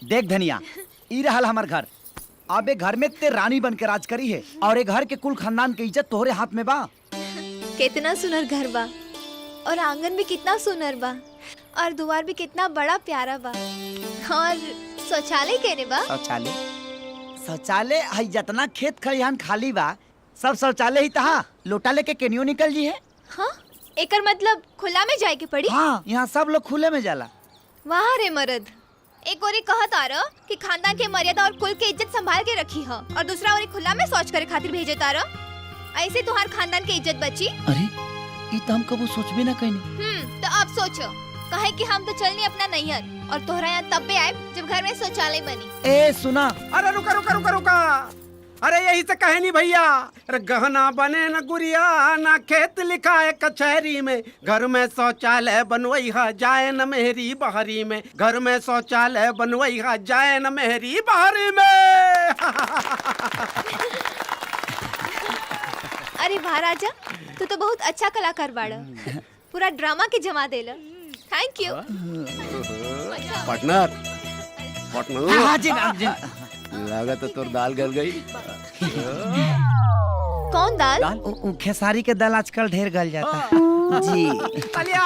देख धनिया, ई रहल हमार घर। अब ए घर में ते रानी बन के राज करी है और ए घर के कुल खानदान की इज्जत तोहरे हाथ में बा। कितना सुनर घर बा और आंगन भी कितना सुनर बा और द्वार भी कितना बड़ा प्यारा बा और शौचालय केने बा। शौचालय है जितना खेत खलिहान खाली बा सब शौचालय ही तहा लोटा लेके केनियो निकल जी है। हाँ, एकर मतलब खुला में जाए के पड़ी। हाँ, यहाँ सब लोग खुले में जाला। वाह रे मर्द, एक ओरी कहत आरो कि खानदान के मर्यादा और कुल के इज्जत संभाल के रखी है और दूसरा ओरी खुला में शौच करे खातिर भेजे तारो। ऐसे तुम्हार खानदान की इज्जत बची। अरे ये तो हम कबो सोचबे ना कहीं। तो अब सोचो, कहे कि हम तो चलनी अपना नैहर और तोहरा यहाँ तब भी आए जब घर में शौचालय बनी। ए सुना, अरे रुका रुका रुका रुका, अरे यही से कहे नहीं भैया। अरे गहना बने न गुड़िया ना खेत लिखा है कचहरी में, घर में शौचालय बनवई है जाए न मेहरी बहरी में, घर में शौचालय बनवई है जाए न मेहरी बहरी में। अरे वाह राजा, तू तो बहुत अच्छा कलाकार बाड़ा, पूरा ड्रामा के जमा देला। Thank you partner. पार्टनर हाँ जी मैम जी। लगा तो तोर दाल गल गई। कौन दाल? खेसारी के दाल आजकल ढेर गल जाता है जी। तालिया